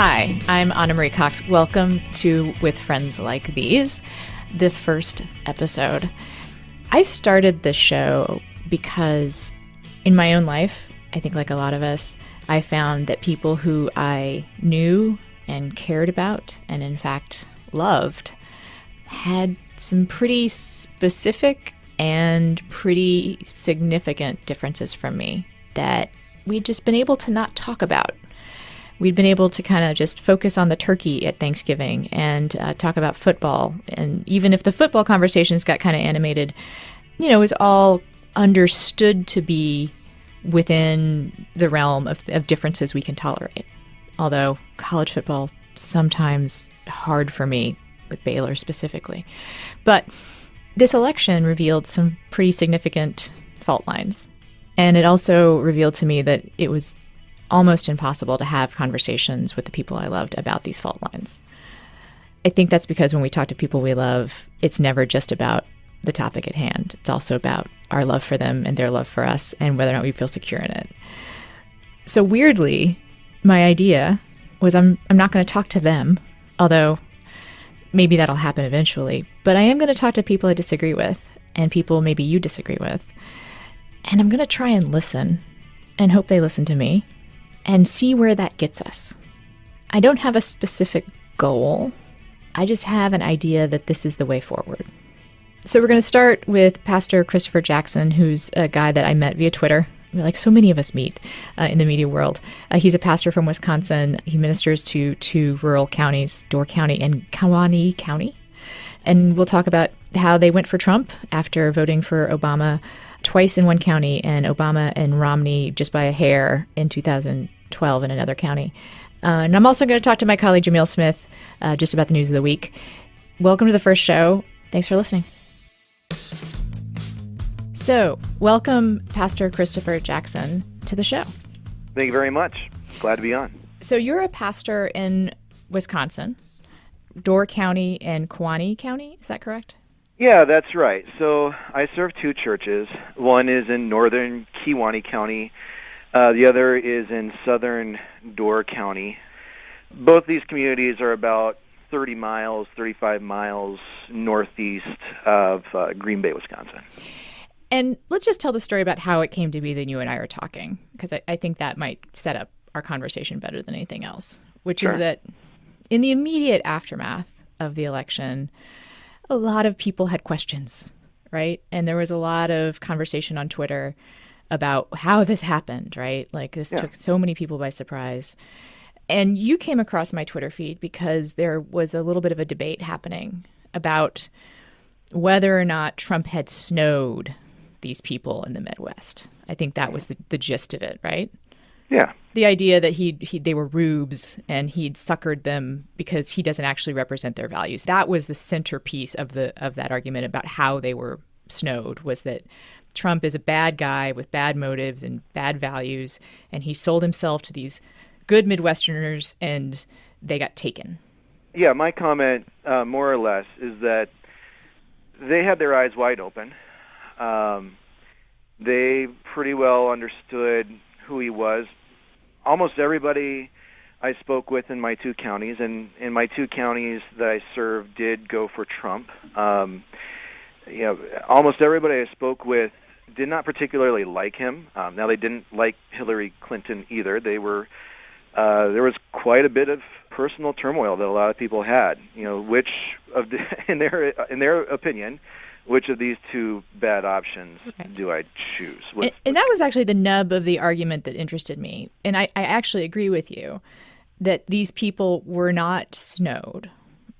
Hi, I'm Anna Marie Cox. Welcome to With Friends Like These, the first episode. I started this show because in my own life, I think like a lot of us, I found that people who I knew and cared about and in fact loved had some pretty specific and pretty significant differences from me that we'd just been able to not talk about. We'd been able to kind of just focus on the turkey at Thanksgiving and talk about football. And even if the football conversations got kind of animated, it was all understood to be within the realm of differences we can tolerate. Although college football, sometimes hard for me, with Baylor specifically. But this election revealed some pretty significant fault lines. And it also revealed to me that it was almost impossible to have conversations with the people I loved about these fault lines. I think that's because when we talk to people we love, it's never just about the topic at hand. It's also about our love for them and their love for us and whether or not we feel secure in it. So weirdly, my idea was I'm not going to talk to them, although maybe that'll happen eventually, but I am going to talk to people I disagree with and people maybe you disagree with. And I'm going to try and listen and hope they listen to me and see where that gets us. I don't have a specific goal. I just have an idea that this is the way forward. So we're going to start with Pastor Christopher Jackson, who's a guy that I met via Twitter, like so many of us meet in the media world. He's a pastor from Wisconsin. He ministers to two rural counties, Door County and Kewaunee County. And we'll talk about how they went for Trump after voting for Obama twice in one county and Obama and Romney just by a hair in 2012 in another county. And I'm also going to talk to my colleague Jamil Smith just about the news of the week. Welcome to the first show. Thanks for listening. So, welcome, Pastor Christopher Jackson, to the show. Thank you very much. Glad to be on. So, you're a pastor in Wisconsin, Door County and Kewaunee County, is that correct? Yeah, that's right. So I serve two churches. One is in northern Kewaunee County. The other is in southern Door County. Both these communities are about 35 miles northeast of Green Bay, Wisconsin. And let's just tell the story about how it came to be that you and I are talking, because I think that might set up our conversation better than anything else, which is that in the immediate aftermath of the election, a lot of people had questions, right? And there was a lot of conversation on Twitter about how this happened, right? Like this took so many people by surprise. And you came across my Twitter feed because there was a little bit of a debate happening about whether or not Trump had snowed these people in the Midwest. I think that was the gist of it, right? Yeah. The idea that they were rubes and he'd suckered them because he doesn't actually represent their values. That was the centerpiece of that argument about how they were snowed, was that Trump is a bad guy with bad motives and bad values, and he sold himself to these good Midwesterners, and they got taken. Yeah, my comment, more or less, is that they had their eyes wide open. They pretty well understood who he was. Almost everybody I spoke with in my two counties, and in my two counties that I served did go for Trump. Almost everybody I spoke with did not particularly like him. Now, they didn't like Hillary Clinton either. There was quite a bit of personal turmoil that a lot of people had. Which of in their opinion, which of these two bad options do I choose? And that was actually the nub of the argument that interested me. And I actually agree with you that these people were not snowed,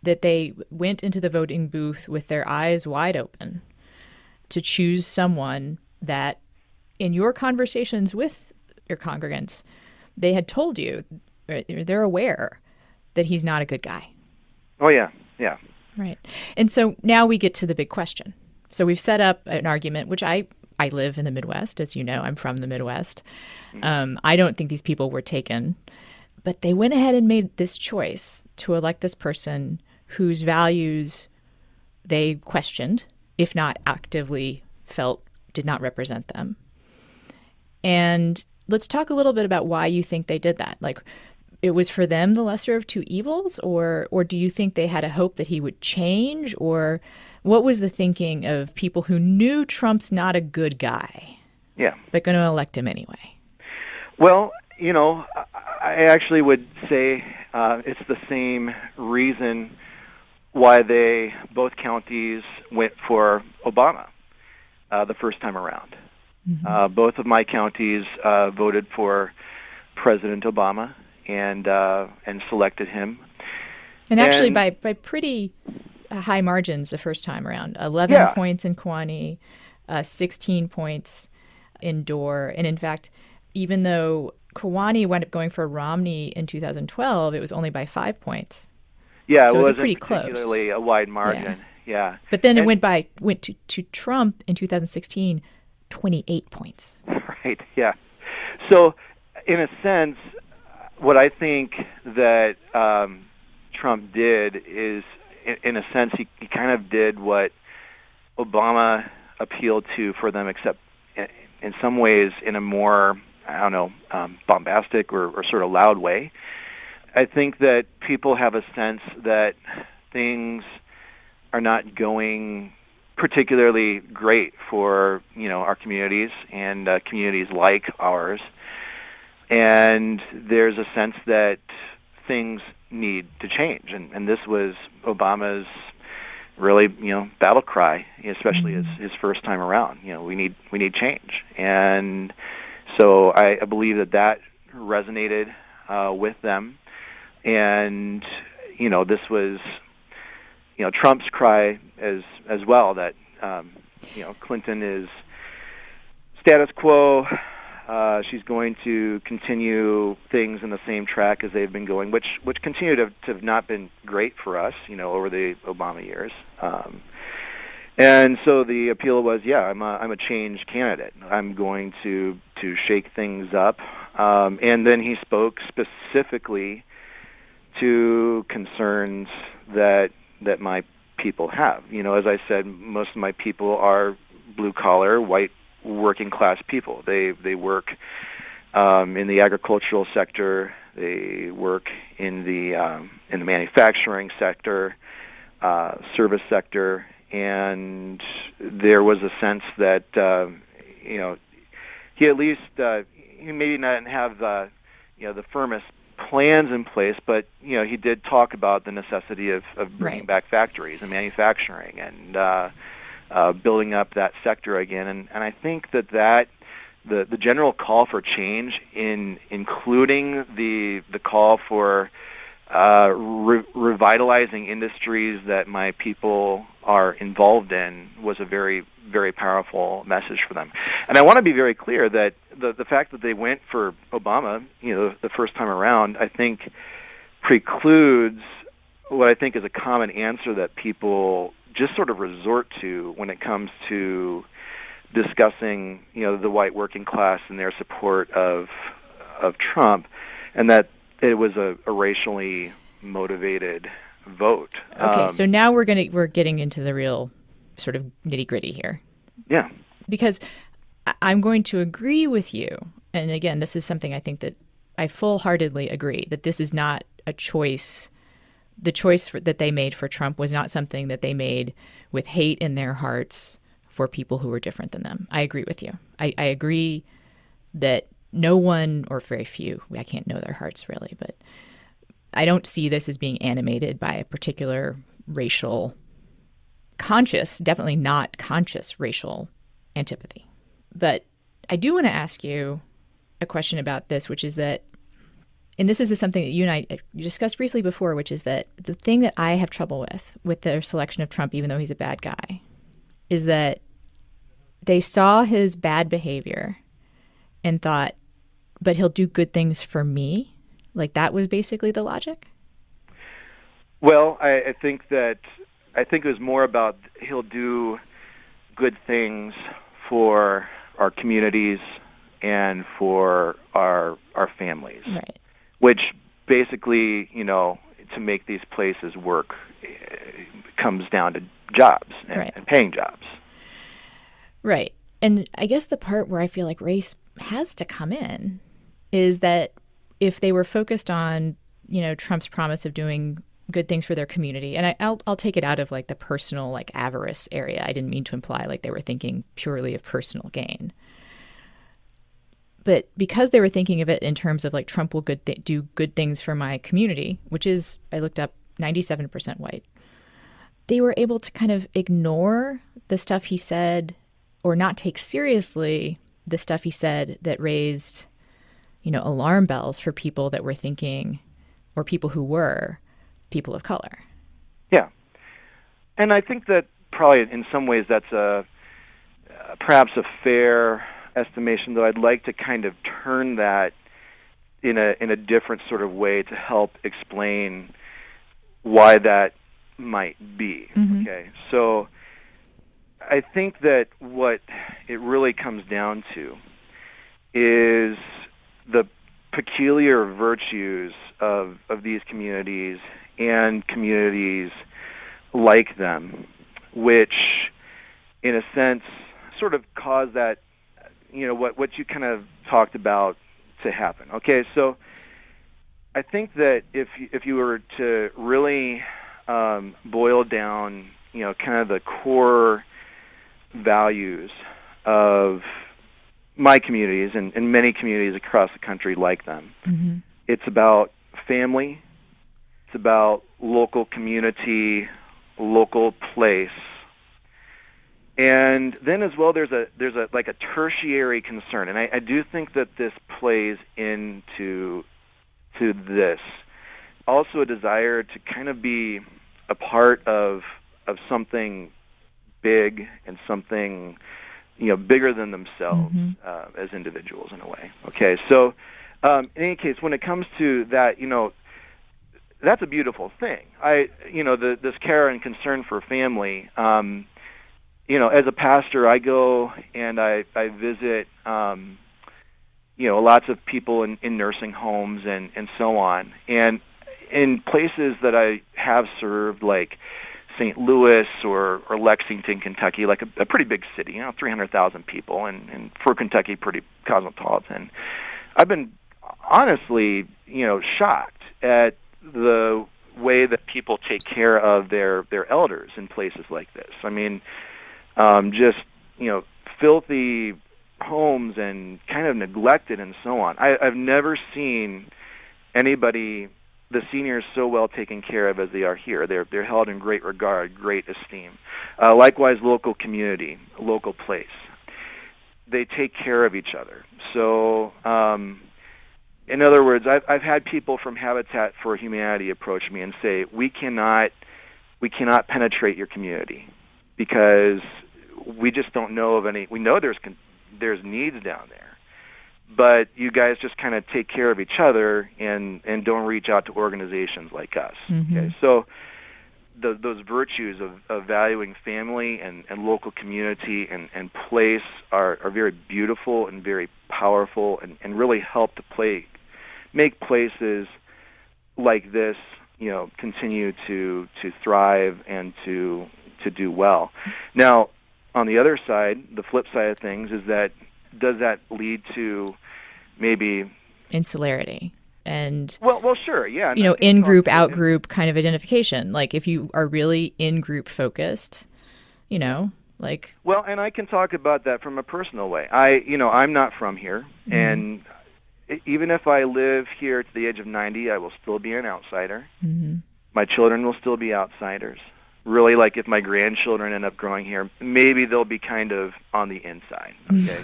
that they went into the voting booth with their eyes wide open to choose someone that in your conversations with your congregants, they had told you, they're aware that he's not a good guy. Oh, yeah. Yeah. Right. And so now we get to the big question. So we've set up an argument, which I live in the Midwest. As you know, I'm from the Midwest. I don't think these people were taken, but they went ahead and made this choice to elect this person whose values they questioned, if not actively felt did not represent them. And let's talk a little bit about why you think they did that. Like, it was for them the lesser of two evils, or do you think they had a hope that he would change, or what was the thinking of people who knew Trump's not a good guy, but going to elect him anyway? Well, I actually would say it's the same reason why both counties went for Obama the first time around. Mm-hmm. Both of my counties voted for President Obama and selected him. And actually by pretty high margins the first time around. 11 points in Kewanee, 16 points in Dorr. And in fact, even though Kewanee wound up going for Romney in 2012, it was only by 5 points. Yeah, so it wasn't pretty particularly close. A wide margin. Yeah. But then it went to Trump in 2016, 28 points. Right, yeah. So in a sense, what I think that Trump did is, in a sense, he kind of did what Obama appealed to for them, except in some ways in a more, bombastic or sort of loud way. I think that people have a sense that things are not going particularly great for, our communities and communities like ours. And there's a sense that things need to change. And this was Obama's really, battle cry, especially his first time around. We need change. And so I believe that resonated with them. And, this was, Trump's cry as well, that, Clinton is status quo. She's going to continue things in the same track as they've been going, which continue to have not been great for us, over the Obama years. And so the appeal was, I'm a change candidate. I'm going to shake things up. And then he spoke specifically to concerns that my people have. As I said, most of my people are blue-collar, white, working-class people. They work in the agricultural sector. They work in the manufacturing sector, service sector, and there was a sense that he at least he maybe not have the firmest plans in place, but he did talk about the necessity of bringing back factories and manufacturing and building up that sector again. And I think that the general call for change, including the call for revitalizing industries that my people are involved in, was a very, very powerful message for them. And I want to be very clear that the fact that they went for Obama, the first time around, I think precludes what I think is a common answer that people just sort of resort to when it comes to discussing, the white working class and their support of Trump, and that it was a racially motivated vote. Okay, so now we're getting into the real sort of nitty-gritty here. Yeah. Because I'm going to agree with you, and again, this is something I think that I full-heartedly agree, that this is not a choice. The choice that they made for Trump was not something that they made with hate in their hearts for people who were different than them. I agree with you. I agree that no one, or very few, I can't know their hearts really, but I don't see this as being animated by a particular racial, definitely not conscious racial antipathy. But I do want to ask you a question about this, which is that, and this is something that you and I discussed briefly before, which is that the thing that I have trouble with their selection of Trump, even though he's a bad guy, is that they saw his bad behavior and thought, but he'll do good things for me. Like, that was basically the logic? Well, I think it was more about he'll do good things for our communities and for our families. Right. Which basically, to make these places work, comes down to jobs and paying jobs. Right. And I guess the part where I feel like race has to come in is that if they were focused on Trump's promise of doing good things for their community. And I'll take it out of like the personal, like avarice area. I didn't mean to imply like they were thinking purely of personal gain. But because they were thinking of it in terms of like Trump will do good things for my community, which is, I looked up, 97% white, they were able to kind of ignore the stuff he said or not take seriously the stuff he said that raised, alarm bells for people that were thinking, or people who were people of color. Yeah. And I think that probably in some ways that's perhaps a fair estimation, though I'd like to kind of turn that in a different sort of way to help explain why that might be. Mm-hmm. Okay. So I think that what it really comes down to is the peculiar virtues of these communities and communities like them, which in a sense sort of cause that, what you kind of talked about to happen. Okay, so I think that if you were to really boil down, kind of the core values of my communities and many communities across the country like them, mm-hmm. It's about family, it's about local community, local place. And then as well, there's a like a tertiary concern, and I do think that this plays into this. Also, a desire to kind of be a part of something big and something bigger than themselves, mm-hmm. as individuals in a way. Okay, so in any case, when it comes to that, that's a beautiful thing. This care and concern for family. As a pastor, I go and I visit, lots of people in nursing homes and so on. And in places that I have served, like St. Louis or Lexington, Kentucky, like a pretty big city, 300,000 people, and for Kentucky, pretty cosmopolitan. I've been honestly, shocked at the way that people take care of their elders in places like this. I mean, just filthy homes and kind of neglected and so on. I've never seen anybody, the seniors, so well taken care of as they are here. They're held in great regard, great esteem. Likewise, local community, local place. They take care of each other. So, in other words, I've had people from Habitat for Humanity approach me and say, we cannot penetrate your community because we just don't know of any. We know there's needs down there, but you guys just kind of take care of each other and don't reach out to organizations like us. Mm-hmm. Okay, so those virtues of valuing family and local community and place are very beautiful and very powerful and really help to make places like this continue to thrive and to do well. Now, on the other side, the flip side of things is that does that lead to maybe insularity and well, sure, yeah, in group, out group kind of identification? Like if you are really in group focused, like well, and I can talk about that from a personal way. I'm not from here, mm-hmm. and even if I live here to the age of 90, I will still be an outsider. Mm-hmm. My children will still be outsiders. Really, like if my grandchildren end up growing here, maybe they'll be kind of on the inside. Okay,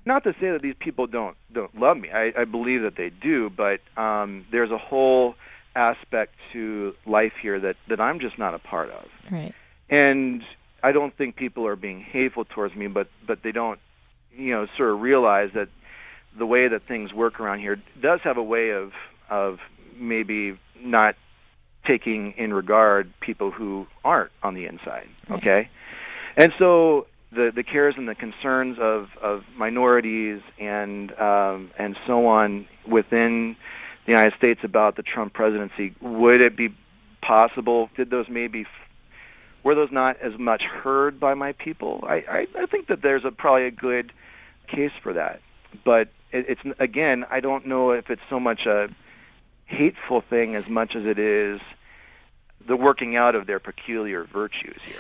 not to say that these people don't love me. I believe that they do, but there's a whole aspect to life here that I'm just not a part of. Right. And I don't think people are being hateful towards me, but they don't, sort of realize that the way that things work around here does have a way of maybe not taking in regard people who aren't on the inside, okay? And so the cares and the concerns of minorities and so on within the United States about the Trump presidency, would it be possible, were those not as much heard by my people? I think that there's probably a good case for that. But it's again, I don't know if it's so much a hateful thing as much as it is the working out of their peculiar virtues here.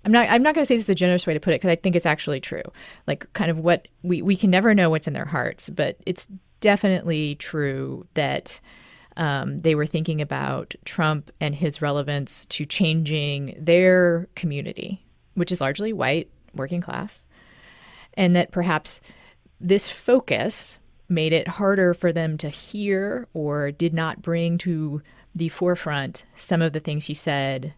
I'm not going to say this is a generous way to put it, because I think it's actually true. Like, kind of what we can never know what's in their hearts, but it's definitely true that they were thinking about Trump and his relevance to changing their community, which is largely white, working class, and that perhaps this focus made it harder for them to hear, or did not bring to the forefront some of the things he said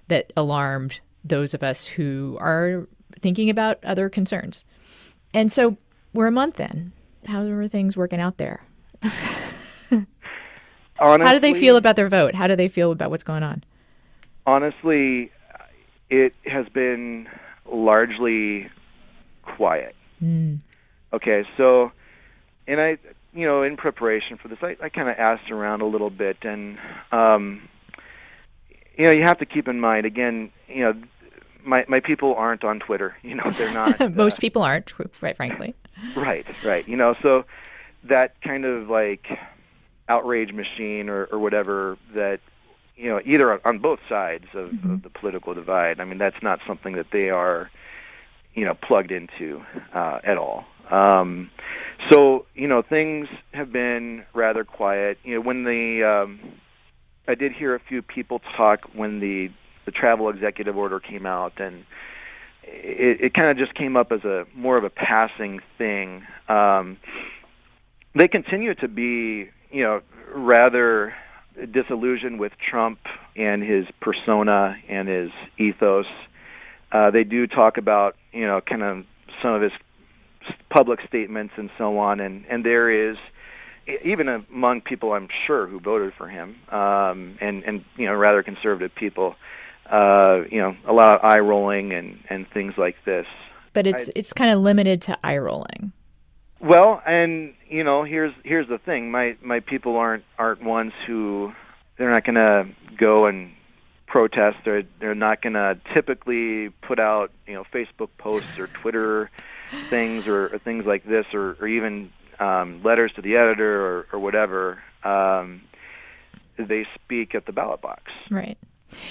that alarmed those of us who are thinking about other concerns. And so we're a month in. How are things working out there? Honestly, how do they feel about their vote? How do they feel about what's going on? Honestly, it has been largely quiet. Okay, so, and I, in preparation for this, I kind of asked around a little bit, and, you have to keep in mind, again, my people aren't on Twitter. They're not. Most people aren't, quite frankly. Right. So that kind of like outrage machine or whatever that, either on both sides of the political divide, I mean, that's not something that they are, plugged into at all. So, things have been rather quiet. When I did hear a few people talk when the travel executive order came out, and it kind of just came up as more of a passing thing. They continue to be, rather disillusioned with Trump and his persona and his ethos. They do talk about, kind of some of his public statements and so on, and there is, even among people I'm sure who voted for him, and rather conservative people, a lot of eye rolling and things like this. But it's kind of limited to eye rolling. Well, and here's the thing: my people aren't ones who, they're not going to go and protest. They're not going to typically put out Facebook posts or Twitter things or things like this, or even letters to the editor or whatever. They speak at the ballot box. Right.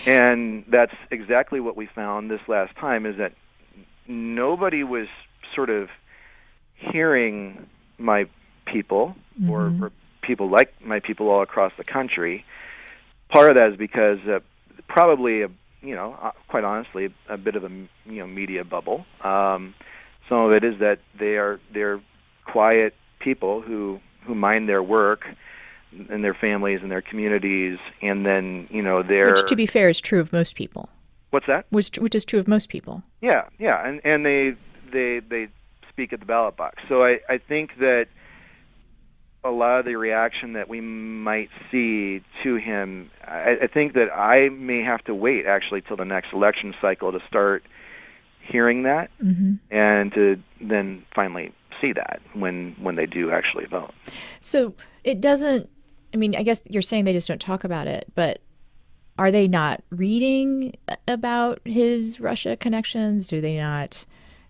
And that's exactly what we found this last time, is that nobody was sort of hearing my people or people like my people all across the country. Part of that is because probably, quite honestly, a bit of a media bubble. Some of it is that they're quiet people who mind their work and their families and their communities, and then they're, which, to be fair, is true of most people. What's that? Which is true of most people. Yeah, and they speak at the ballot box. So I think that a lot of the reaction that we might see to him, I think that I may have to wait actually till the next election cycle to start hearing that, and to then finally see that when they do actually vote. So it doesn't, I mean, I guess you're saying they just don't talk about it, but are they not reading about his Russia connections? Do they not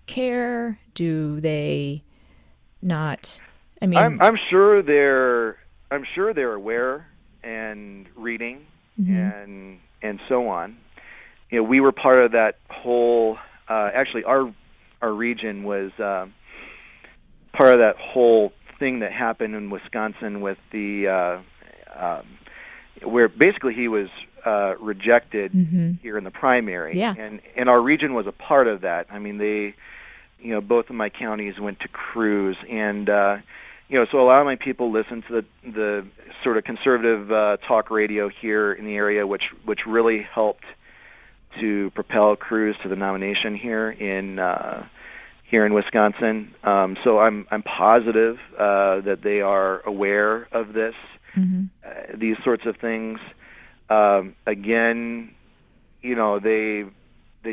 care? Do they not? I mean, I'm sure they're aware and reading and so on. We were part of that whole. Actually, our region was part of that whole thing that happened in Wisconsin with the where basically he was rejected here in the primary, and our region was a part of that. I mean, they, both of my counties went to Cruz, and so a lot of my people listened to the sort of conservative talk radio here in the area, which really helped to propel Cruz to the nomination here in Wisconsin. So I'm positive that they are aware of this, these sorts of things. Again, they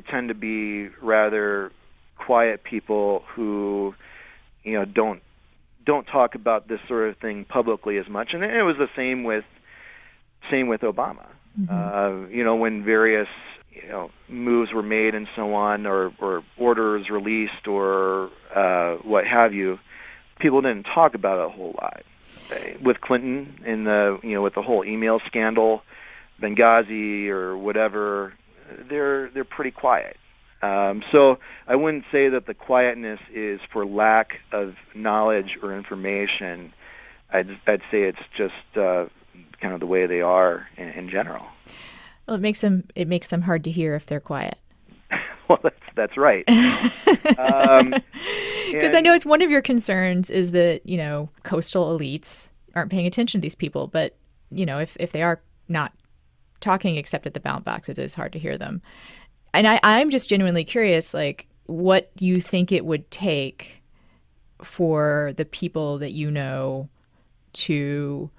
tend to be rather quiet people who don't talk about this sort of thing publicly as much. And it was the same with Obama. When various moves were made and so on, or orders released or what have you, people didn't talk about it a whole lot. With Clinton in the with the whole email scandal, Benghazi or whatever, they're pretty quiet. So I wouldn't say that the quietness is for lack of knowledge or information. I'd say it's just kind of the way they are in general. Well, it makes them hard to hear if they're quiet. Well, that's right. Because I know it's one of your concerns is that, coastal elites aren't paying attention to these people. But, if they are not talking except at the ballot box, it is hard to hear them. And I'm just genuinely curious, like, what you think it would take for the people that you know to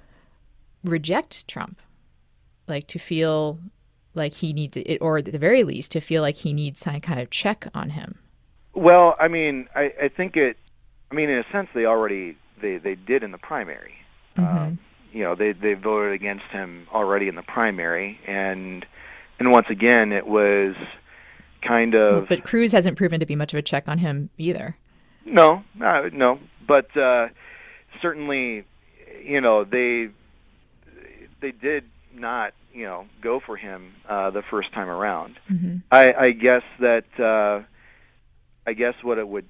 reject Trump, like to feel like he needs it, or at the very least to feel like he needs some kind of check on him. Well, I think in a sense they already they did in the primary. Mm-hmm. They voted against him already in the primary, and once again it was kind of. Well, but Cruz hasn't proven to be much of a check on him either. No, but certainly, they did not, go for him the first time around. Mm-hmm. I guess that what it would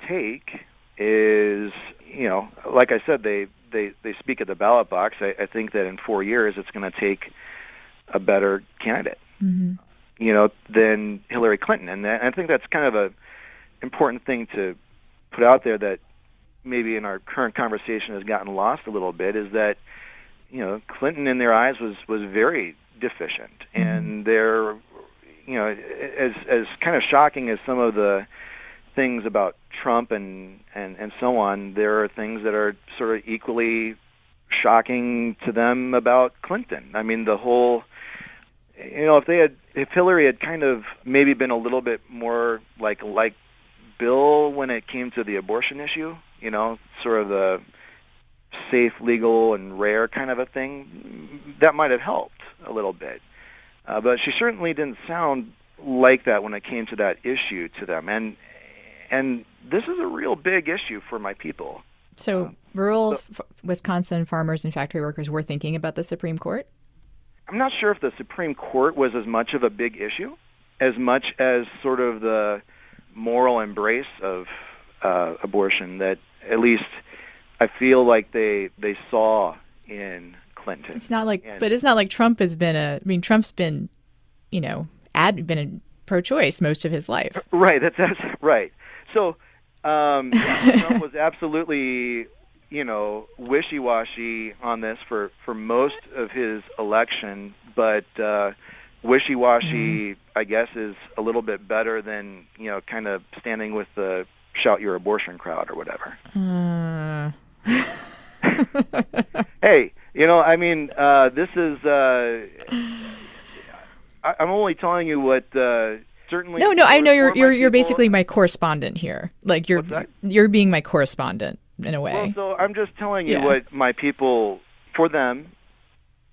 take is, like I said, they speak at the ballot box. I think that in 4 years it's going to take a better candidate, mm-hmm. Than Hillary Clinton, and I think that's kind of a important thing to put out there that maybe in our current conversation has gotten lost a little bit, is that Clinton in their eyes was very deficient, mm-hmm. and they're as kind of shocking as some of the things about Trump and so on, there are things that are sort of equally shocking to them about Clinton. I mean, the whole, if Hillary had kind of maybe been a little bit more like Bill when it came to the abortion issue, sort of the safe, legal, and rare kind of a thing, that might have helped a little bit. But she certainly didn't sound like that when it came to that issue to them. And this is a real big issue for my people. So rural Wisconsin farmers and factory workers were thinking about the Supreme Court? I'm not sure if the Supreme Court was as much of a big issue, as much as sort of the moral embrace of abortion that at least I feel like they saw in Clinton. It's not like, but it's not like Trump has been Trump's been, been a pro-choice most of his life. Right, that's right. So Trump was absolutely, wishy-washy on this for most of his election, but wishy-washy, I guess, is a little bit better than, kind of standing with the shout your abortion crowd or whatever. Hey, this is, I'm only telling you what, certainly. No, I know you're basically my correspondent here. Like you're being my correspondent in a way. Well, so I'm just telling you what my people, for them,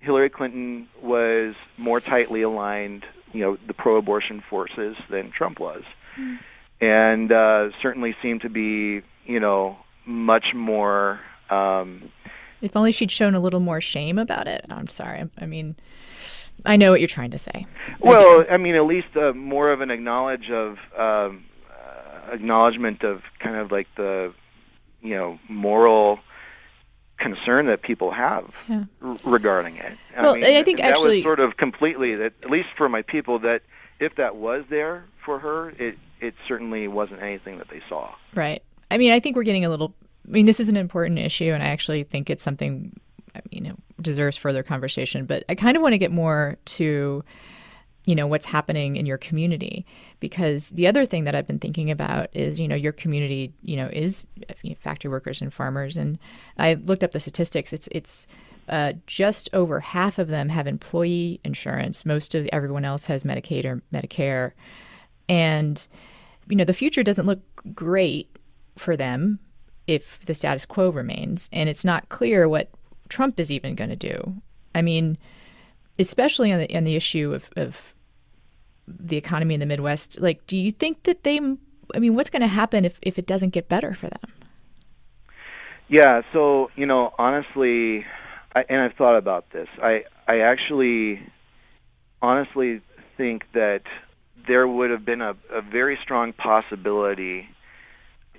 Hillary Clinton was more tightly aligned, the pro-abortion forces than Trump was. Mm. And certainly seemed to be, much more. If only she'd shown a little more shame about it. I'm sorry. I know what you're trying to say. Well, at least more of an acknowledgement of kind of like the, moral concern that people have regarding it. I think that actually was sort of completely, that at least for my people, that if that was there for her, it certainly wasn't anything that they saw. Right. I think we're getting a little. This is an important issue, and I actually think it's something. It deserves further conversation, but I kind of want to get more to, what's happening in your community, because the other thing that I've been thinking about is, your community, is factory workers and farmers. And I looked up the statistics. It's just over half of them have employee insurance. Most of everyone else has Medicaid or Medicare. And, the future doesn't look great for them if the status quo remains. And it's not clear what Trump is even going to do. Especially on the issue of the economy in the Midwest. Like, do you think that what's going to happen if it doesn't get better for them? Yeah, so, honestly, and I've thought about this. I actually honestly think that there would have been a very strong possibility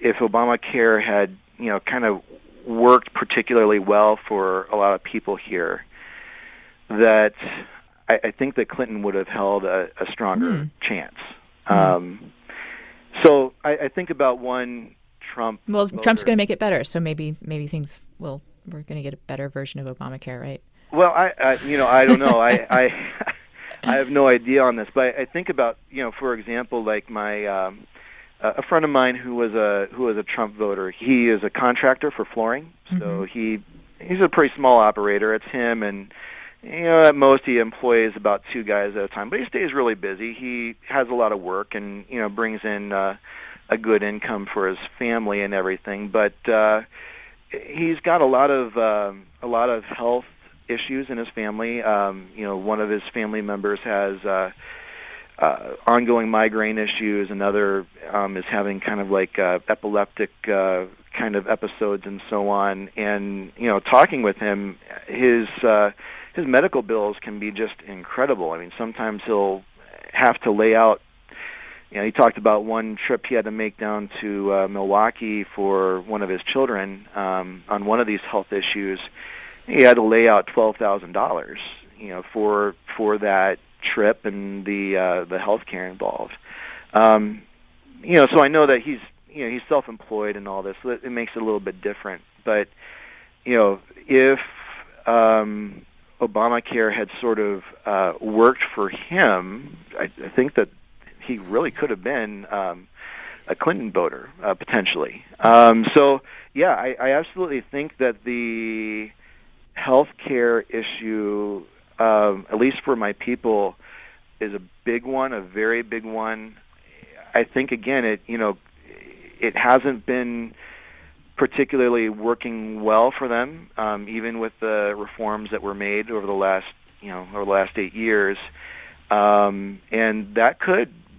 if Obamacare had, kind of worked particularly well for a lot of people here, that I think that Clinton would have held a stronger chance. So I think about one Trump. Well, voter. Trump's going to make it better, so maybe we're going to get a better version of Obamacare, right? Well, I don't know. I have no idea on this, but I think about, for example, like my a friend of mine who was a Trump voter. He is a contractor for flooring, so he's a pretty small operator. It's him, and at most he employs about 2 guys at a time, but he stays really busy. He has a lot of work, and brings in a good income for his family and everything. But he's got a lot of health issues in his family. One of his family members has ongoing migraine issues. Another is having kind of like epileptic kind of episodes and so on. And talking with him, his medical bills can be just incredible. I mean, sometimes he'll have to lay out. He talked about one trip he had to make down to Milwaukee for one of his children on one of these health issues. He had to lay out $12,000, for that trip and the health care involved. So I know that he's self-employed and all this, so it makes it a little bit different. But if Obamacare had sort of worked for him, I think that he really could have been a Clinton voter, potentially. So, yeah, I absolutely think that the health care issue, at least for my people, is a big one, a very big one. I think, again, it hasn't been particularly working well for them, even with the reforms that were made over the last 8 years. And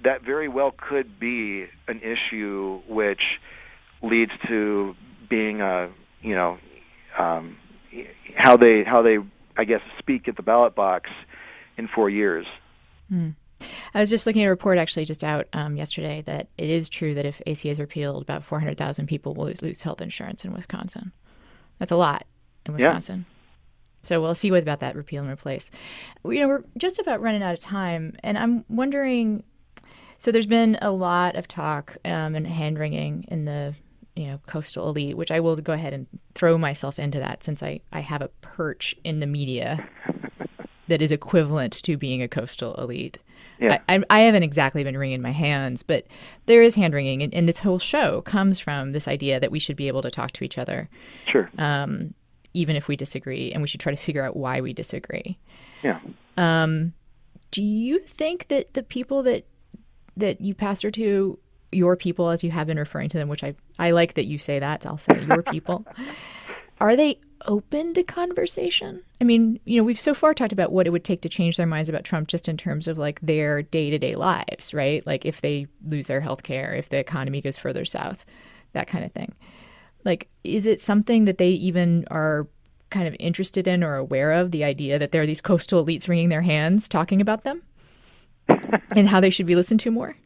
that very well could be an issue which leads to being how they I guess speak at the ballot box in 4 years. I was just looking at a report actually just out yesterday that it is true that if ACA is repealed, about 400,000 people will lose health insurance in Wisconsin. That's a lot in Wisconsin. Yeah. So we'll see about that repeal and replace. We're just about running out of time, and I'm wondering. So there's been a lot of talk and hand-wringing in the coastal elite, which I will go ahead and throw myself into that since I have a perch in the media that is equivalent to being a coastal elite. Yeah. I haven't exactly been wringing my hands, but there is hand-wringing, and this whole show comes from this idea that we should be able to talk to each other. Sure. Even if we disagree, and we should try to figure out why we disagree. Yeah. Do you think that the people that you pastor to, your people, as you have been referring to them, which I like that you say that, I'll say your people, are they open to conversation? I mean, we've so far talked about what it would take to change their minds about Trump just in terms of like their day-to-day lives, right? Like if they lose their health care, if the economy goes further south, that kind of thing. Like, is it something that they even are kind of interested in or aware of, the idea that there are these coastal elites wringing their hands talking about them and how they should be listened to more?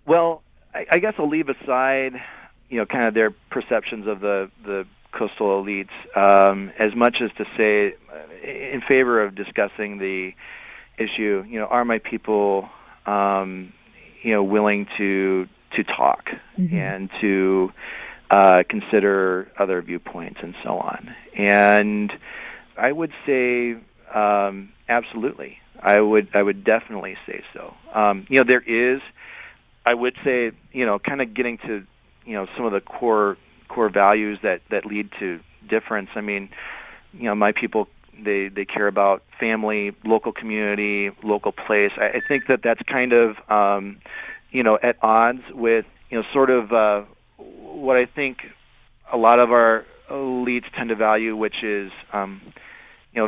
Well, I guess I'll leave aside, kind of their perceptions of the coastal elites, as much as to say, in favor of discussing the issue, are my people, willing to talk and to consider other viewpoints and so on? And I would say, absolutely. I would definitely say so. There is, I would say, kind of getting to, some of the core values that lead to difference. I mean, my people, they care about family, local community, local place. I think that's kind of, at odds with, sort of what I think a lot of our elites tend to value, which is,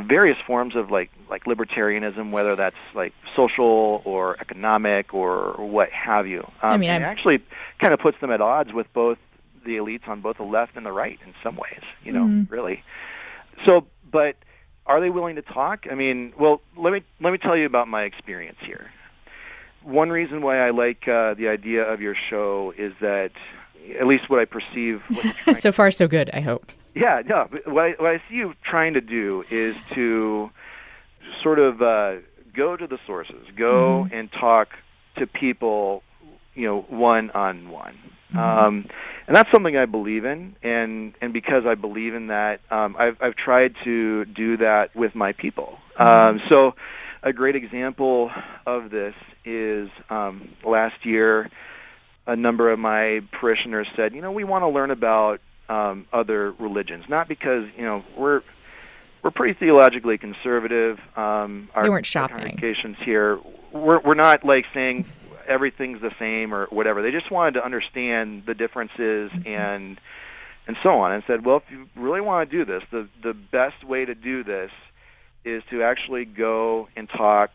various forms of like libertarianism, whether that's like social or economic or what have you. It actually kind of puts them at odds with both the elites on both the left and the right in some ways, really. So, but are they willing to talk? I mean, well, let me tell you about my experience here. One reason why I like the idea of your show is that, at least what I perceive... So far, so good, I hope. Yeah, no. What I see you trying to do is to sort of go to the sources, go and talk to people, one-on-one. And that's something I believe in, and because I believe in that, I've tried to do that with my people. So a great example of this is last year, a number of my parishioners said, we want to learn about other religions, not because we're pretty theologically conservative. They weren't shopping. Congregations here, we're not like saying everything's the same or whatever. They just wanted to understand the differences and so on, and said, well, if you really want to do this, the best way to do this is to actually go and talk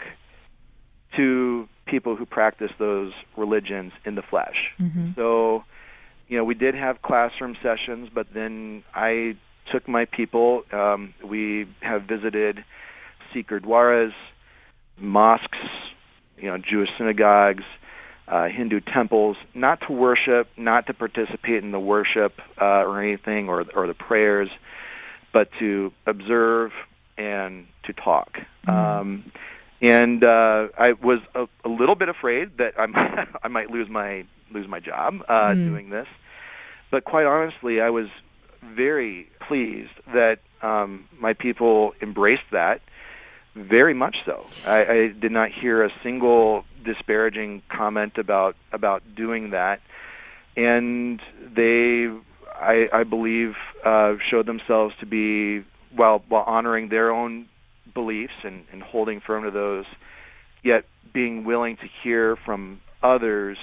to people who practice those religions in the flesh. So, we did have classroom sessions, but then I took my people. We have visited Sikh gurdwaras, mosques, Jewish synagogues, Hindu temples, not to worship, not to participate in the worship or anything or the prayers, but to observe and to talk. And I was a little bit afraid that I might lose my job doing this, but quite honestly, I was very pleased that my people embraced that. Very much so. I did not hear a single disparaging comment about doing that, and they, I believe, showed themselves to be, while honoring their own beliefs and holding firm to those, yet being willing to hear from others,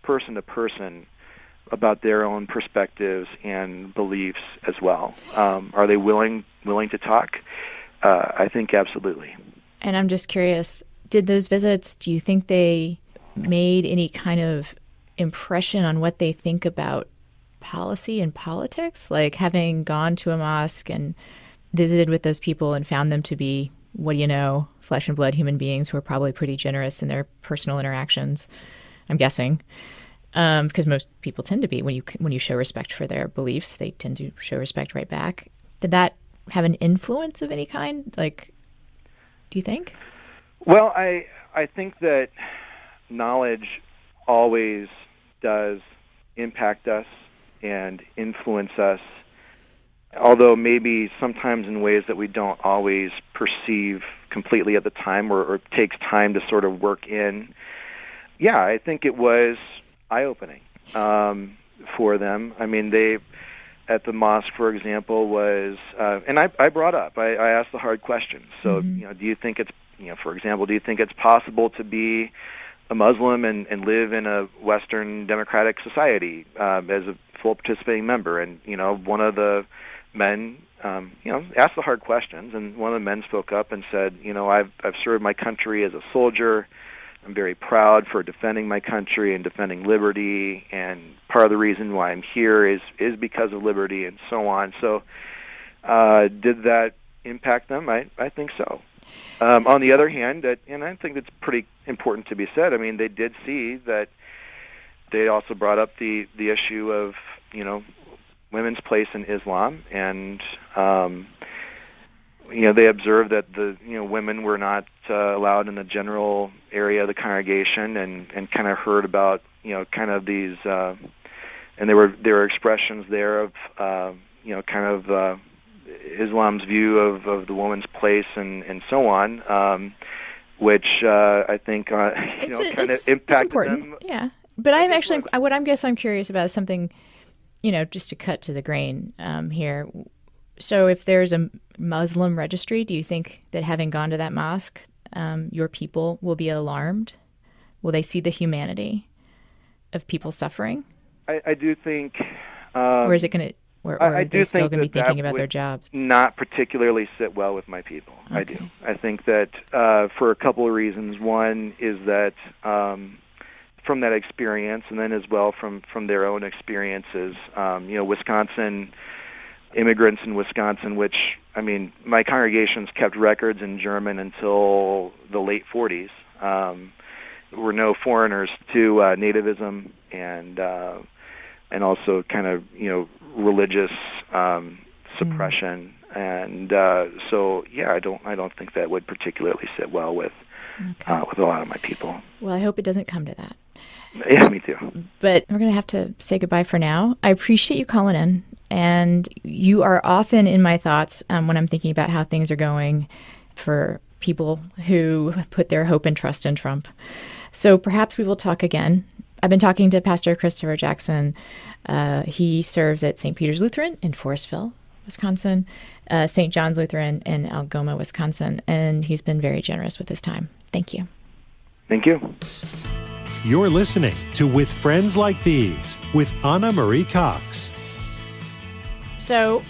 person to person, about their own perspectives and beliefs as well. Are they willing to talk? I think absolutely. And I'm just curious, did those visits, do you think they made any kind of impression on what they think about policy and politics? Like having gone to a mosque and visited with those people and found them to be, flesh and blood human beings who are probably pretty generous in their personal interactions, I'm guessing. Because most people tend to be. When you show respect for their beliefs, they tend to show respect right back. Did that have an influence of any kind? Like, do you think? Well, I think that knowledge always does impact us and influence us, although maybe sometimes in ways that we don't always perceive completely at the time or takes time to sort of work in. Yeah, I think it was eye-opening for them. I mean, they, at the mosque, for example, was, and I brought up, I asked the hard questions. So, do you think it's, for example, do you think it's possible to be a Muslim and live in a Western democratic society as a full participating member? And, one of the men, asked the hard questions, and one of the men spoke up and said, I've served my country as a soldier. I'm very proud for defending my country and defending liberty, and part of the reason why I'm here is because of liberty, and so on. So, did that impact them? I think so. On the other hand, and I think it's pretty important to be said, I mean, they did see that they also brought up the issue of, women's place in Islam, and they observed that the women were not allowed in the general area of the congregation, and kind of heard about kind of these, and there were expressions there of kind of Islam's view of the woman's place and so on, which I think kind of impacted them. Yeah, but I'm curious about something, just to cut to the grain here. So if there's a Muslim registry, do you think that having gone to that mosque, your people will be alarmed? Will they see the humanity of people suffering? I do think... or is it going to... Or are they still going to be thinking about their jobs? Not particularly sit well with my people. Okay. I do. I think that for a couple of reasons. One is that from that experience, and then as well from their own experiences. Wisconsin, immigrants in Wisconsin, which, I mean, my congregations kept records in German until the late 40s. There were no foreigners to nativism and also kind of, religious suppression. And I don't think that would particularly sit well with a lot of my people. Well, I hope it doesn't come to that. Yeah, me too. But we're going to have to say goodbye for now. I appreciate you calling in, and you are often in my thoughts when I'm thinking about how things are going for people who put their hope and trust in Trump. So perhaps we will talk again. I've been talking to Pastor Christopher Jackson. He serves at St. Peter's Lutheran in Forestville, Wisconsin, St. John's Lutheran in Algoma, Wisconsin, and he's been very generous with his time. Thank you. Thank you. You're listening to With Friends Like These with Anna Marie Cox. So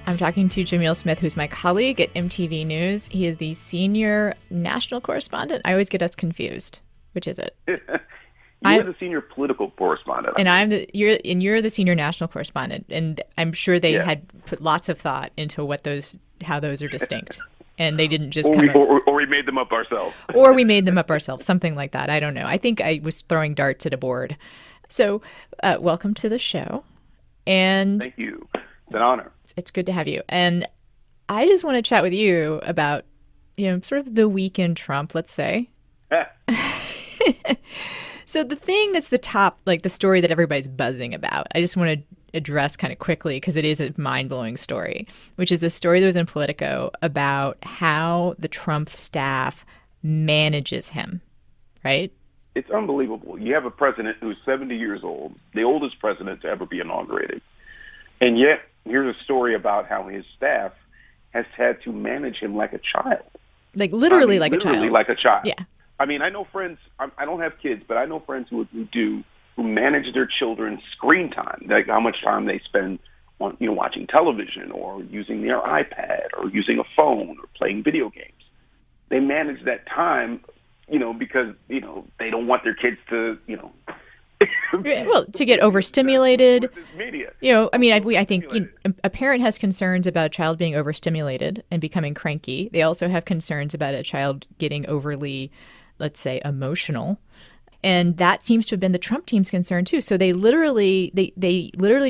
I'm talking to Jamil Smith, who's my colleague at MTV News. He is the senior national correspondent. I always get us confused. Which is it? You're the senior political correspondent. And you're the senior national correspondent. And I'm sure they had put lots of thought into how those are distinct. And they didn't just or we made them up ourselves. Or we made them up ourselves, something like that. I don't know. I think I was throwing darts at a board. So welcome to the show. And thank you. It's an honor. It's good to have you. And I just want to chat with you about, sort of the week in Trump, let's say. So the thing that's the top, like the story that everybody's buzzing about, I just want to address kind of quickly because it is a mind-blowing story, which is a story that was in Politico about how the Trump staff manages him, right? It's unbelievable. You have a president who's 70 years old, the oldest president to ever be inaugurated. And yet, here's a story about how his staff has had to manage him like a child. Literally like a child. Literally like a child. Yeah. I mean, I know friends, I don't have kids, but I know friends who manage their children's screen time, like how much time they spend on, watching television or using their iPad or using a phone or playing video games. They manage that time, because, they don't want their kids to, well, to get overstimulated. With this media. I think a parent has concerns about a child being overstimulated and becoming cranky. They also have concerns about a child getting overly, let's say, emotional. And that seems to have been the Trump team's concern too. So they literally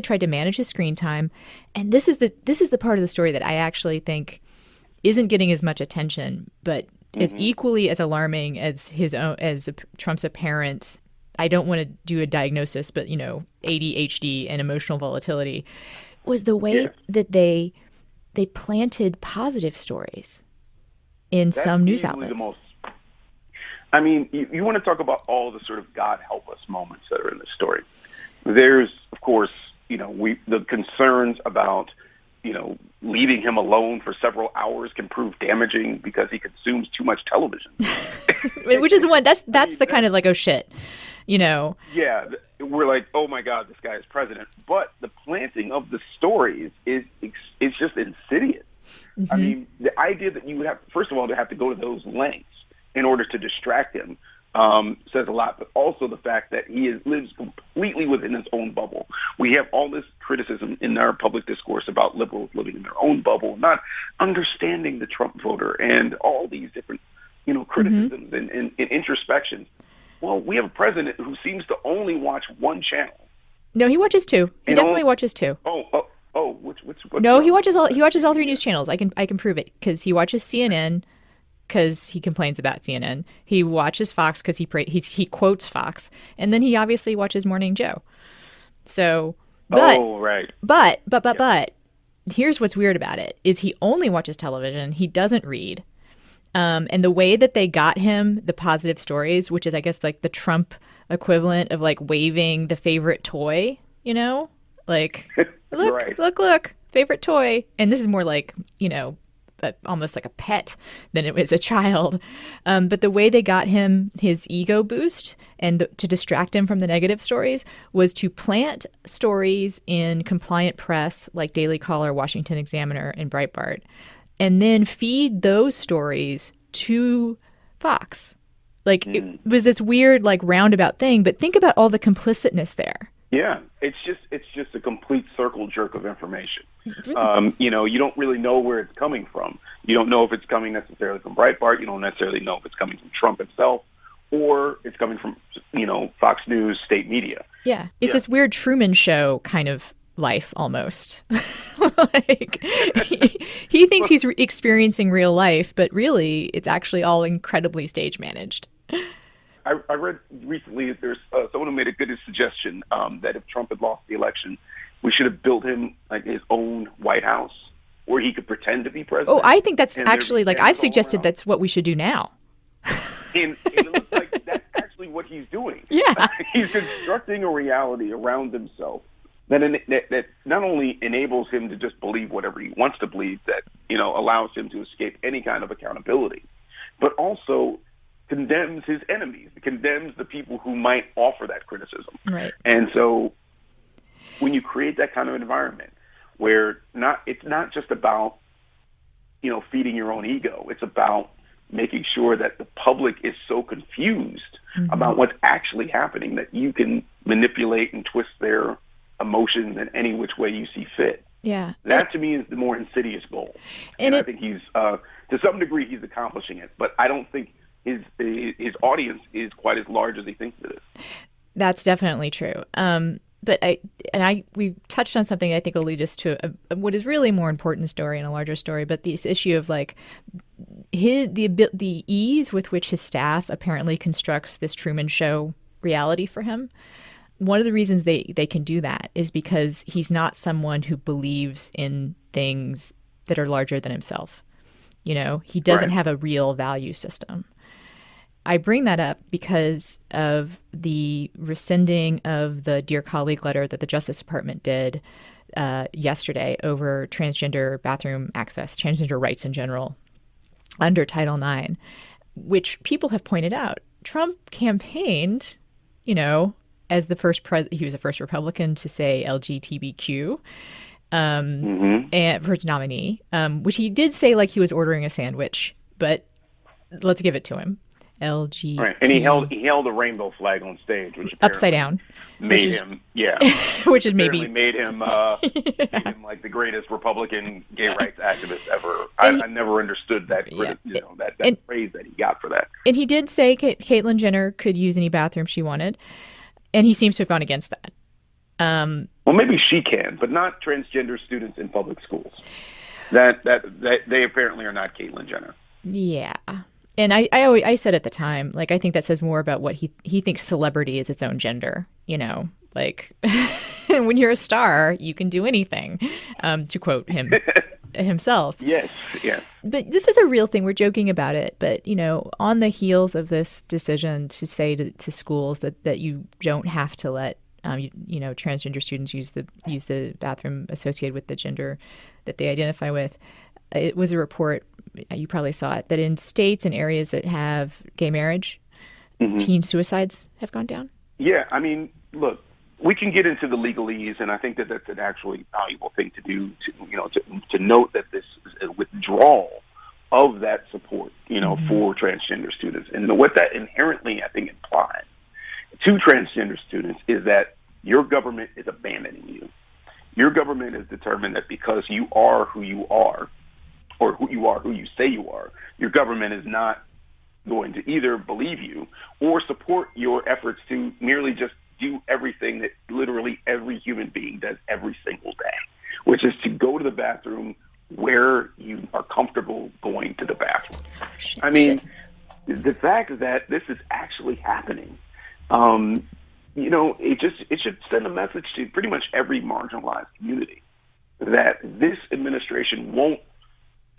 tried to manage his screen time. And this is the part of the story that I actually think isn't getting as much attention, but is equally as alarming as Trump's apparent, I don't want to do a diagnosis, but ADHD and emotional volatility, was the way that they planted positive stories in some news outlets. You want to talk about all the sort of God help us moments that are in this story. There's, of course, the concerns about, leaving him alone for several hours can prove damaging because he consumes too much television. Which is the one, that's the kind of like, oh shit, Yeah, we're like, oh my God, this guy is president. But the planting of the stories is just insidious. Mm-hmm. I mean, the idea that you would have, first of all, to have to go to those lengths in order to distract him says a lot, but also the fact that he lives completely within his own bubble. We have all this criticism in our public discourse about liberals living in their own bubble, not understanding the Trump voter and all these different, criticisms and introspections. Well, we have a president who seems to only watch one channel. No, he watches two. He definitely watches two. Which no, he watches all three news channels. I can prove it because he watches CNN. Because he complains about CNN. He watches Fox because he quotes Fox, and then he obviously watches Morning Joe. So, right. But here's what's weird about it is he only watches television. He doesn't read, and the way that they got him the positive stories, which is I guess like the Trump equivalent of like waving the favorite toy, like look, favorite toy, and this is more like almost like a pet than it was a child. But the way they got him his ego boost and to distract him from the negative stories was to plant stories in compliant press like Daily Caller, Washington Examiner, and Breitbart, and then feed those stories to Fox. Like, it was this weird, like, roundabout thing, but think about all the complicitness there. Yeah, it's just a complete circle jerk of information. You know, you don't really know where it's coming from. You don't know if it's coming necessarily from Breitbart. You don't necessarily know if it's coming from Trump himself, or it's coming from, you know, Fox News, state media. Yeah, it's this weird Truman Show kind of life almost. Like, he thinks he's experiencing real life, but really, it's actually all incredibly stage managed. I read recently there's someone who made a good suggestion that if Trump had lost the election, we should have built him like his own White House where he could pretend to be president. Oh, I think that's actually, like, I've suggested that's what we should do now. And it looks like that's actually what he's doing. Yeah. He's constructing a reality around himself that not only enables him to just believe whatever he wants to believe, that, you know, allows him to escape any kind of accountability, but also condemns his enemies, condemns the people who might offer that criticism. Right. And so when you create that kind of environment where it's not just about, you know, feeding your own ego, it's about making sure that the public is so confused about what's actually happening that you can manipulate and twist their emotions in any which way you see fit. Yeah. That to me is the more insidious goal. And I think he's, to some degree, he's accomplishing it, but I don't think his audience is quite as large as he thinks it is. That's definitely true. But we touched on something I think will lead us to what is really a more important story and a larger story, but this issue of, like, the ease with which his staff apparently constructs this Truman Show reality for him. One of the reasons they can do that is because he's not someone who believes in things that are larger than himself. You know, he doesn't have a real value system. I bring that up because of the rescinding of the Dear Colleague letter that the Justice Department did yesterday over transgender bathroom access, transgender rights in general, under Title IX, which people have pointed out. Trump campaigned, you know, as the first he was the first Republican to say LGBTQ and first nominee, which he did say like he was ordering a sandwich, but let's give it to him. LG. Right, and he held a rainbow flag on stage, which upside down made him, which is maybe made him made him like the greatest Republican gay rights activist ever. I never understood that that praise that he got for that. And he did say Caitlyn Jenner could use any bathroom she wanted, and he seems to have gone against that. Well, maybe she can, but not transgender students in public schools. That they apparently are not Caitlyn Jenner. Yeah. And I said at the time, like, I think that says more about what he thinks celebrity is its own gender, you know, like when you're a star, you can do anything, to quote him himself. Yes. But this is a real thing. We're joking about it. But, you know, on the heels of this decision to say to schools that you don't have to let, you know, transgender students use the bathroom associated with the gender that they identify with, it was a report, you probably saw it, that in states and areas that have gay marriage, teen suicides have gone down. Yeah, I mean, look, we can get into the legalese, and I think that that's an actually valuable thing to do, to note that this is a withdrawal of that support, you know, for transgender students. And what that inherently, I think, implies to transgender students is that your government is abandoning you. Your government is determined that because you are who you are, or who you say you are, your government is not going to either believe you or support your efforts to merely just do everything that literally every human being does every single day, which is to go to the bathroom where you are comfortable going to the bathroom. The fact that this is actually happening, you know, it should send a message to pretty much every marginalized community that this administration won't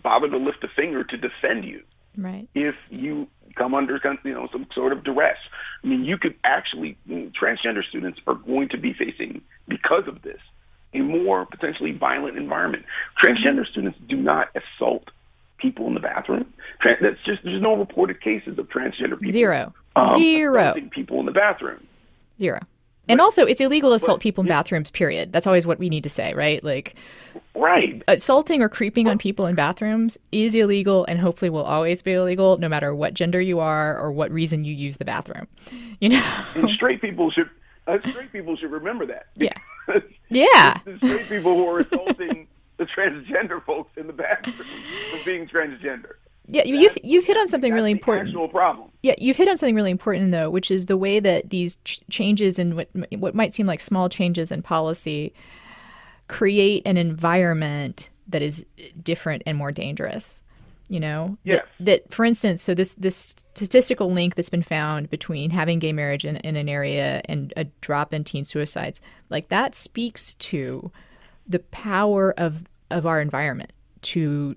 bother to lift a finger to defend you. Right. If you come under, you know, some sort of duress. I mean, you could actually, transgender students are going to be facing, because of this, a more potentially violent environment. Transgender students do not assault people in the bathroom. There's no reported cases of transgender people. Zero. Assaulting people in the bathroom. Zero. And also, it's illegal to assault people in bathrooms, period. That's always what we need to say, right? Like, right. Assaulting or creeping on people in bathrooms is illegal and hopefully will always be illegal no matter what gender you are or what reason you use the bathroom. You know? And straight people should remember that. Yeah. Yeah. The straight people who are assaulting the transgender folks in the bathroom for being transgender. Yeah, you've hit on something really important. Actual problem. Yeah, you've hit on something really important though, which is the way that these changes in what might seem like small changes in policy create an environment that is different and more dangerous. You know, yes. that for instance, so this statistical link that's been found between having gay marriage in an area and a drop in teen suicides, like that speaks to the power of our environment to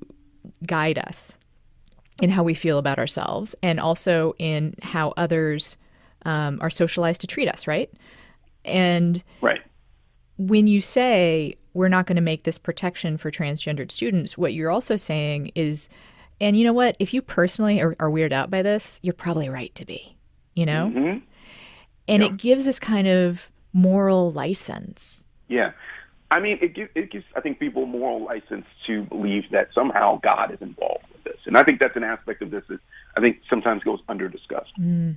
guide us in how we feel about ourselves and also in how others are socialized to treat us, right? And right. When you say we're not going to make this protection for transgendered students, what you're also saying is, and you know what, if you personally are weirded out by this, you're probably right to be, you know? Mm-hmm. And it gives this kind of moral license. Yeah. I mean, it gives, I think, people moral license to believe that somehow God is involved with this. And I think that's an aspect of this that I think sometimes goes under-discussed. Mm.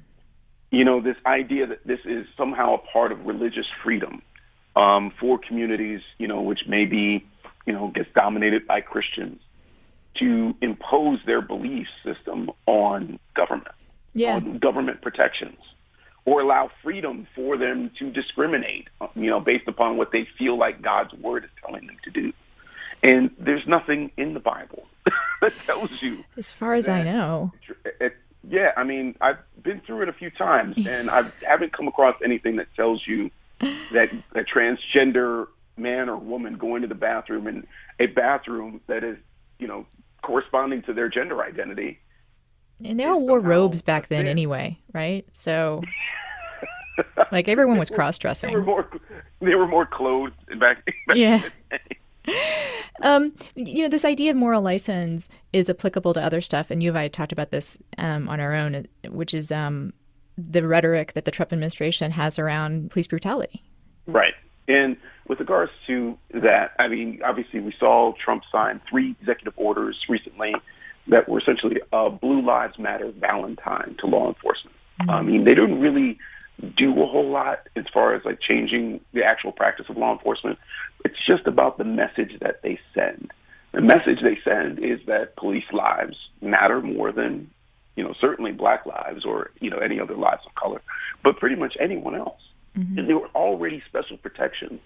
You know, this idea that this is somehow a part of religious freedom for communities, you know, which maybe, you know, gets dominated by Christians to impose their belief system on government, on government protections, or allow freedom for them to discriminate, you know, based upon what they feel like God's word is telling them to do. And there's nothing in the Bible that tells you. As far as I know. Yeah, I mean, I've been through it a few times, and I haven't come across anything that tells you that a transgender man or woman going to the bathroom in a bathroom that is, you know, corresponding to their gender identity. And they all wore robes back then anyway, right? So, like, everyone was cross-dressing. They were more clothed back yeah. You know, this idea of moral license is applicable to other stuff, and you and I talked about this on our own, which is the rhetoric that the Trump administration has around police brutality. Right. And with regards to that, I mean, obviously we saw Trump sign 3 executive orders recently that were essentially a Blue Lives Matter Valentine to law enforcement. Mm-hmm. I mean, they didn't really do a whole lot as far as like changing the actual practice of law enforcement. It's just about the message that they send. The message they send is that police lives matter more than, you know, certainly black lives or, you know, any other lives of color, but pretty much anyone else. Mm-hmm. And there were already special protections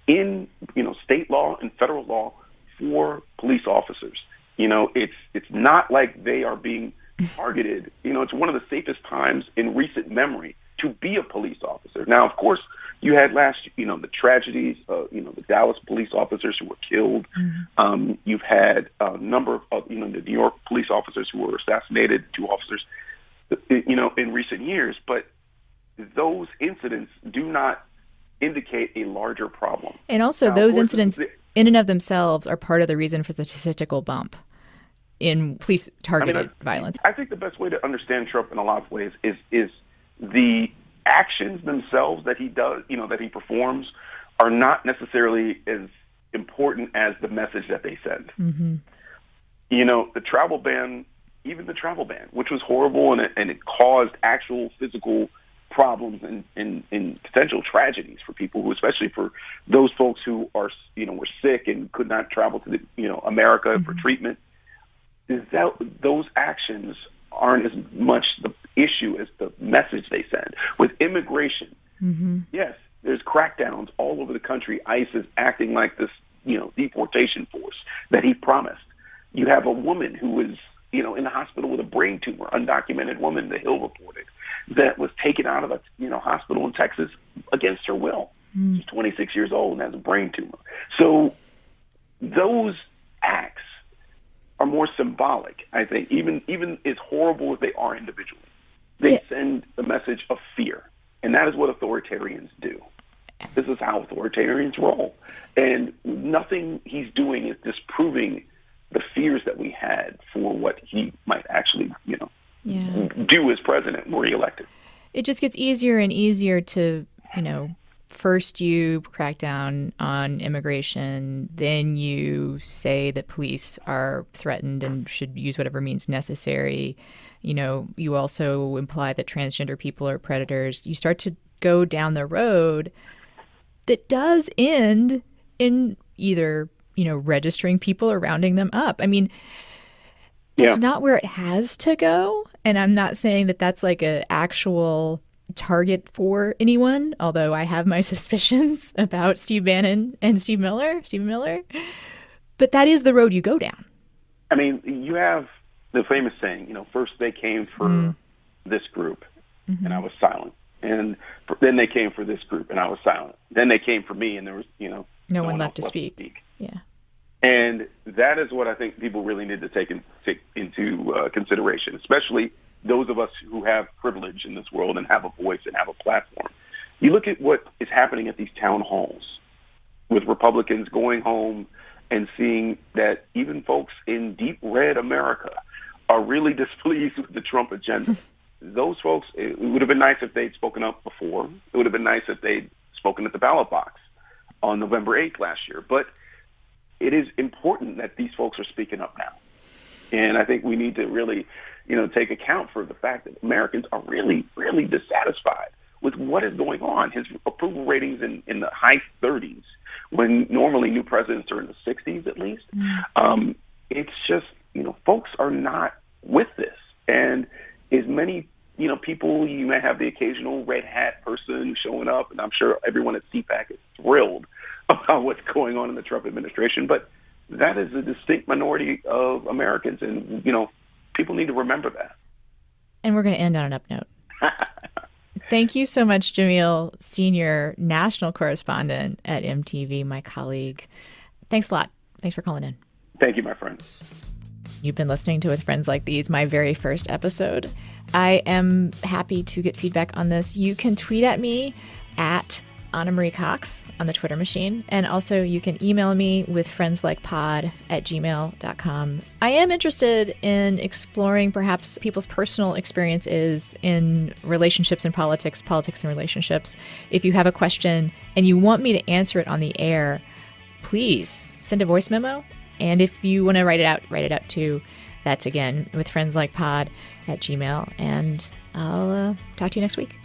in, you know, state law and federal law for police officers. You know, it's not like they are being targeted. You know, it's one of the safest times in recent memory to be a police officer. Now, of course, you had the tragedies, you know, the Dallas police officers who were killed. Mm-hmm. You've had a number of, you know, the New York police officers who were assassinated, 2 officers, you know, in recent years. But those incidents do not indicate a larger problem. And also now, those incidents in and of themselves are part of the reason for the statistical bump in police targeted violence. I think the best way to understand Trump in a lot of ways is the actions themselves that he does, you know, that he performs are not necessarily as important as the message that they send. Mm-hmm. You know, the travel ban, which was horrible and it caused actual physical problems and potential tragedies for people who, especially for those folks who are, you know, were sick and could not travel to the, you know, America mm-hmm. for treatment. Is that those actions aren't as much the issue as the message they send. With immigration, mm-hmm. yes, there's crackdowns all over the country. ICE is acting like this, you know, deportation force that he promised. You have a woman who was, you know, in the hospital with a brain tumor, undocumented woman, The Hill reported, that was taken out of a, you know, hospital in Texas against her will. Mm. She's 26 years old and has a brain tumor. So those acts are more symbolic, I think, even as horrible as they are individually. They send a message of fear, and that is what authoritarians do. This is how authoritarians roll. And nothing he's doing is disproving the fears that we had for what he might actually, you know, do as president were he elected. It just gets easier and easier to, you know, first you crack down on immigration, then you say that police are threatened and should use whatever means necessary. You know, you also imply that transgender people are predators. You start to go down the road that does end in either, you know, registering people or rounding them up. I mean, it's not where it has to go. And I'm not saying that that's like an actual target for anyone, although I have my suspicions about Steve Bannon and Stephen Miller. But that is the road you go down. I mean, you have the famous saying, you know, first they came for this group, and I was silent. And then they came for this group, and I was silent. Then they came for me, and there was, you know, no one left to speak. Yeah. And that is what I think people really need to take into consideration, especially those of us who have privilege in this world and have a voice and have a platform. You look at what is happening at these town halls with Republicans going home and seeing that even folks in deep red America are really displeased with the Trump agenda. Those folks, it would have been nice if they'd spoken up before. It would have been nice if they'd spoken at the ballot box on November 8th last year. But it is important that these folks are speaking up now. And I think we need to really, you know, take account for the fact that Americans are really, really dissatisfied with what is going on. His approval ratings in the high 30s, when normally new presidents are in the 60s at least. It's just, you know, folks are not with this. And as many, you know, people, you may have the occasional red hat person showing up, and I'm sure everyone at CPAC is thrilled about what's going on in the Trump administration. But that is a distinct minority of Americans, and, you know, people need to remember that. And we're going to end on an up note. Thank you so much, Jamil, senior national correspondent at MTV, my colleague. Thanks a lot. Thanks for calling in. Thank you, my friend. You've been listening to With Friends Like These, my very first episode. I am happy to get feedback on this. You can tweet at me at Anna Marie Cox on the Twitter machine. And also you can email me with friendslikepod@gmail.com. I am interested in exploring perhaps people's personal experiences in relationships and politics and relationships. If you have a question and you want me to answer it on the air, please send a voice memo. And if you want to write it out too. That's again with friendslikepod@gmail.com. And I'll talk to you next week.